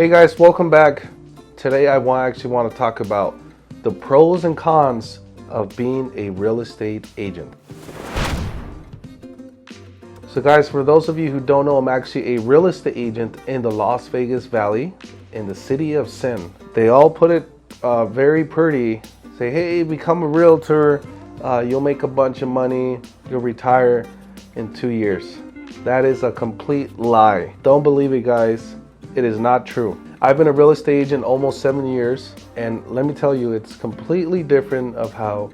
Hey guys, welcome back. Today I actually want to talk about the pros and cons of being a real estate agent. So guys, for those of you who don't know, I'm actually a real estate agent in the Las Vegas Valley in the city of Sin. They all put it very pretty. Say, hey, become a realtor. You'll make a bunch of money. You'll retire in 2 years. That is a complete lie. Don't believe it, guys. It is not true. I've been a real estate agent almost 7 years, and let me tell you, it's completely different of how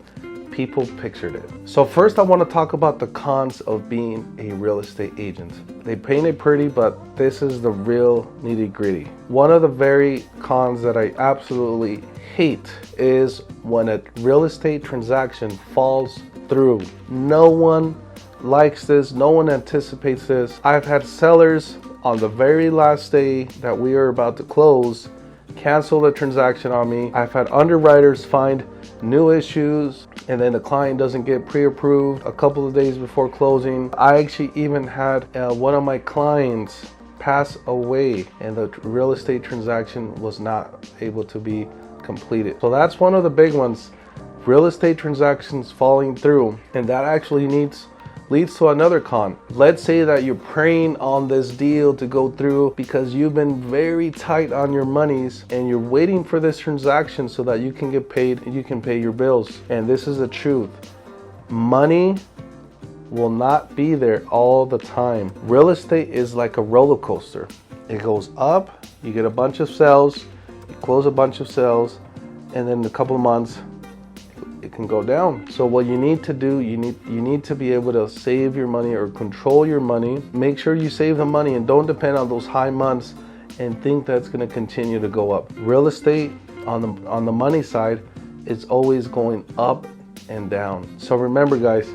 people pictured it. So first I want to talk about the cons of being a real estate agent. They paint it pretty, but this is the real nitty-gritty. One of the very cons that I absolutely hate is when a real estate transaction falls through. No one likes this, no one anticipates this. I've had sellers on the very last day that we are about to close cancel the transaction on me. I've had underwriters find new issues, and then the client doesn't get pre-approved a couple of days before closing. I actually even had one of my clients pass away, and the real estate transaction was not able to be completed. So that's one of the big ones, real estate transactions falling through, and that actually leads to another con. Let's say that you're praying on this deal to go through because you've been very tight on your monies and you're waiting for this transaction so that you can get paid and you can pay your bills. And this is the truth. Money will not be there all the time. Real estate is like a roller coaster. It goes up, you get a bunch of sales, you close a bunch of sales, and then in a couple of months, it can go down. So what you need to do, you need to be able to save your money or control your money. Make sure you save the money and don't depend on those high months and think that's going to continue to go up. Real estate on the money side is always going up and down. So remember, guys,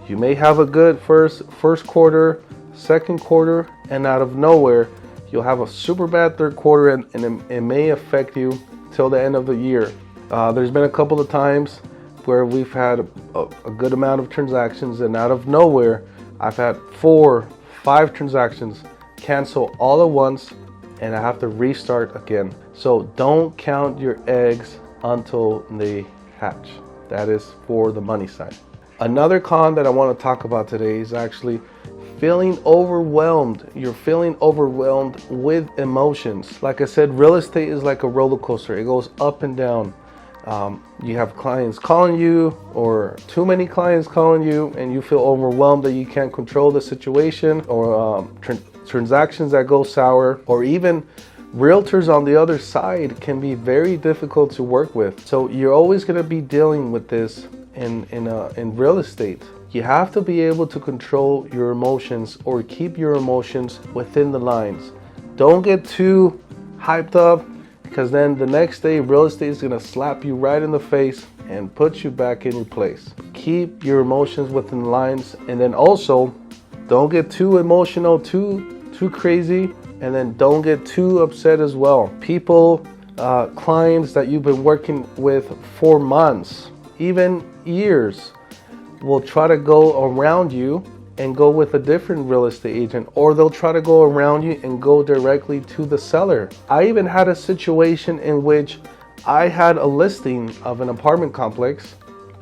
you may have a good first quarter, second quarter, and out of nowhere you'll have a super bad third quarter, and it may affect you till the end of the year. There's been a couple of times where we've had a good amount of transactions, and out of nowhere I've had 4, 5 transactions cancel all at once, and I have to restart again. So don't count your eggs until they hatch. That is for the money side. Another con that I want to talk about today is actually feeling overwhelmed. You're feeling overwhelmed with emotions. Like I said, real estate is like a roller coaster. It goes up and down. You have clients calling you, or too many clients calling you, and you feel overwhelmed that you can't control the situation, or transactions that go sour, or even realtors on the other side can be very difficult to work with. So you're always going to be dealing with this in real estate. You have to be able to control your emotions or keep your emotions within the lines. Don't get too hyped up, because then the next day real estate is going to slap you right in the face and put you back in your place. Keep your emotions within the lines, and then also don't get too emotional, too crazy, and then don't get too upset as well. People, clients that you've been working with for months, even years, will try to go around you and go with a different real estate agent, or they'll try to go around you and go directly to the seller. I even had a situation in which I had a listing of an apartment complex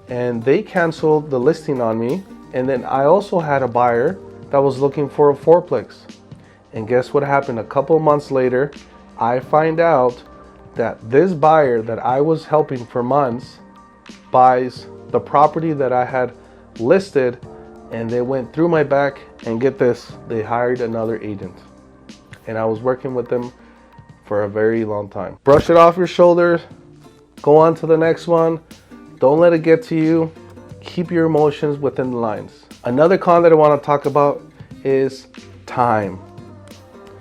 and they canceled the listing on me, and then I also had a buyer that was looking for a fourplex. And guess what happened? A couple of months later, I find out that this buyer that I was helping for months buys the property that I had listed, and they went through my back, and get this, they hired another agent. And I was working with them for a very long time. Brush it off your shoulders, go on to the next one. Don't let it get to you. Keep your emotions within the lines. Another con that I want to talk about is time.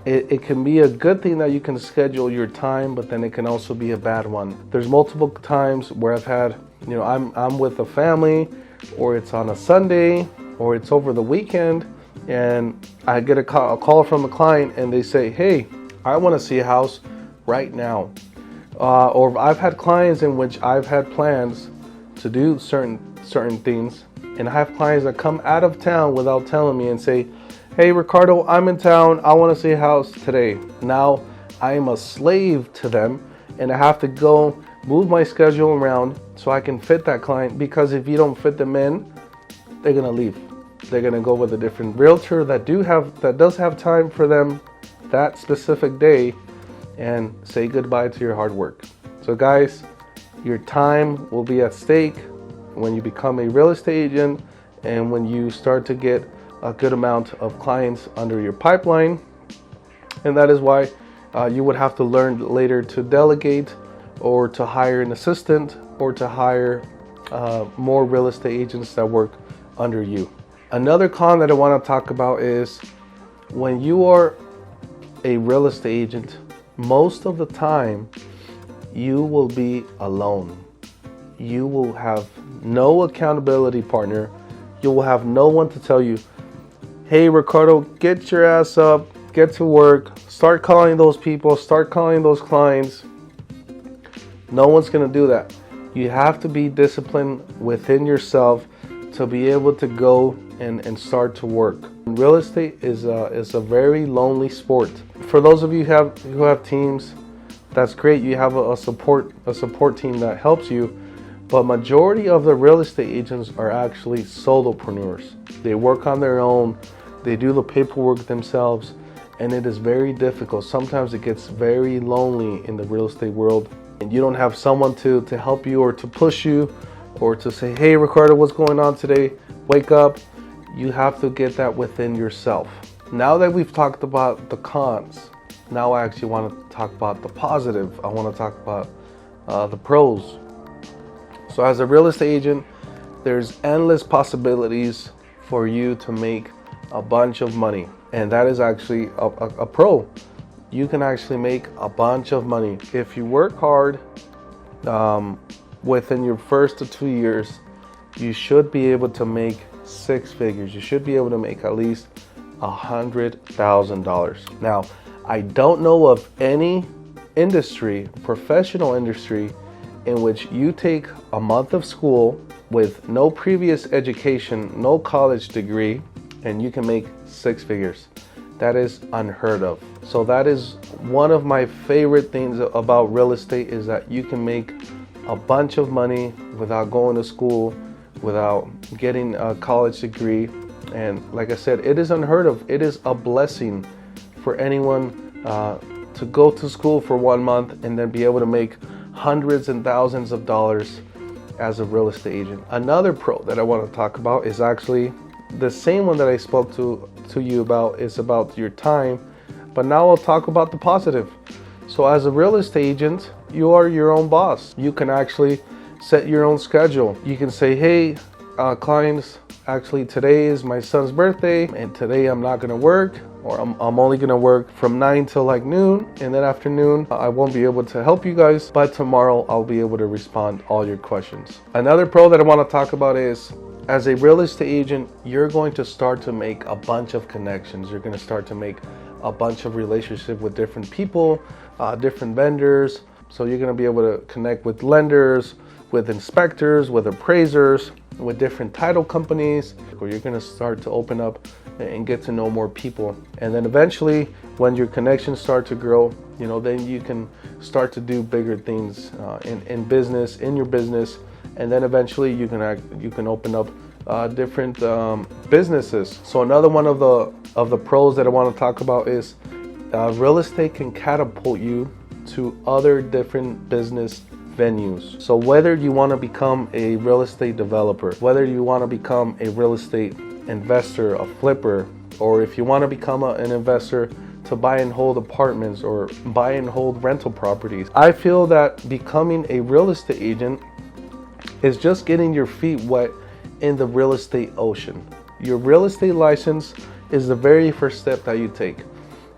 It can be a good thing that you can schedule your time, but then it can also be a bad one. There's multiple times where I've had, I'm with a family, or it's on a Sunday, or it's over the weekend, and I get a call from a client, and they say, hey, I want to see a house right now. Or I've had clients in which I've had plans to do certain things, and I have clients that come out of town without telling me and say, hey Ricardo, I'm in town, I want to see a house today. Now I am a slave to them, and I have to go move my schedule around so I can fit that client, because if you don't fit them in, they're gonna leave. They're gonna go with a different realtor that does have time for them that specific day, and say goodbye to your hard work. So guys, your time will be at stake when you become a real estate agent, and when you start to get a good amount of clients under your pipeline. And that is why you would have to learn later to delegate, or to hire an assistant, or to hire more real estate agents that work under you. Another con that I want to talk about is when you are a real estate agent, most of the time you will be alone. You will have no accountability partner. You will have no one to tell you, hey Ricardo, get your ass up, get to work, start calling those people, start calling those clients. No one's going to do that. You have to be disciplined within yourself to be able to go and start to work. Real estate is a very lonely sport. For those of you who have teams, that's great. You have a support team that helps you. But majority of the real estate agents are actually solopreneurs. They work on their own. They do the paperwork themselves, and it is very difficult. Sometimes it gets very lonely in the real estate world, and you don't have someone to help you, or to push you, or to say, hey Ricardo, what's going on today? Wake up. You have to get that within yourself. Now that we've talked about the cons, now I actually want to talk about the positive. I want to talk about the pros. So as a real estate agent, there's endless possibilities for you to make a bunch of money. And that is actually a pro. You can actually make a bunch of money. If you work hard, within your first 2 years, you should be able to make 6 figures. You should be able to make at least $100,000. Now, I don't know of any industry, professional industry, in which you take a month of school with no previous education, no college degree, and you can make 6 figures. That is unheard of. So that is one of my favorite things about real estate, is that you can make a bunch of money without going to school, without getting a college degree. And like I said, it is unheard of. It is a blessing for anyone to go to school for 1 month and then be able to make hundreds and thousands of dollars as a real estate agent. Another pro that I want to talk about is actually the same one that I spoke to you about. Is about your time, but now I'll talk about the positive. So as a real estate agent, you are your own boss. You can actually set your own schedule. You can say, hey, clients, actually today is my son's birthday, and today I'm not gonna work, or I'm only gonna work from 9 till like noon, and then afternoon I won't be able to help you guys, but tomorrow I'll be able to respond all your questions. Another pro that I want to talk about is, as a real estate agent, you're going to start to make a bunch of connections. You're going to start to make a bunch of relationships with different people, different vendors. So you're going to be able to connect with lenders, with inspectors, with appraisers, with different title companies, or you're going to start to open up and get to know more people. And then eventually, when your connections start to grow, then you can start to do bigger things in business, in your business. And then eventually you can open up different businesses. So another one of the pros that I want to talk about is real estate can catapult you to other different business venues. So whether you want to become a real estate developer, whether you want to become a real estate investor, a flipper, or if you want to become an investor to buy and hold apartments or buy and hold rental properties, I feel that becoming a real estate agent is just getting your feet wet in the real estate ocean. Your real estate license is the very first step that you take.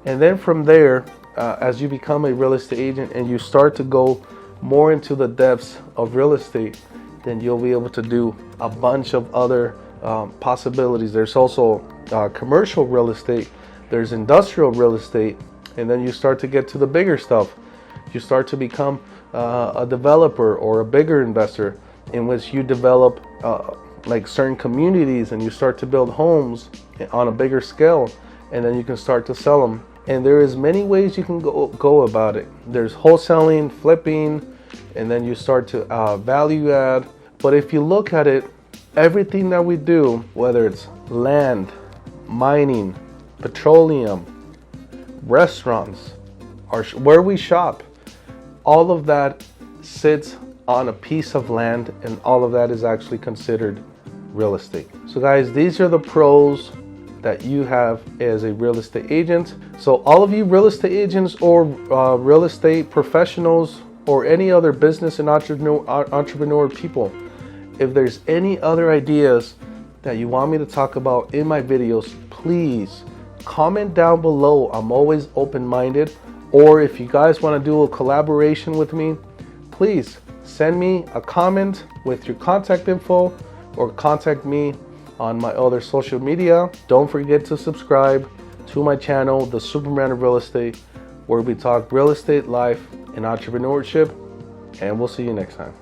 And then from there, as you become a real estate agent and you start to go more into the depths of real estate, then you'll be able to do a bunch of other possibilities. There's also commercial real estate, there's industrial real estate, and then you start to get to the bigger stuff. You start to become a developer or a bigger investor, in which you develop like certain communities and you start to build homes on a bigger scale, and then you can start to sell them And there is many ways you can go about it. There's wholesaling, flipping, and then you start to value add. But if you look at it, everything that we do, whether it's land, mining, petroleum, restaurants, or where we shop, all of that sits on a piece of land, and all of that is actually considered real estate. So guys, these are the pros that you have as a real estate agent. So all of you real estate agents or real estate professionals or any other business and entrepreneur people, if there's any other ideas that you want me to talk about in my videos, please comment down below. I'm always open-minded. Or if you guys want to do a collaboration with me, please send me a comment with your contact info or contact me on my other social media. Don't forget to subscribe to my channel, The Superman of Real Estate, where we talk real estate, life, and entrepreneurship. And we'll see you next time.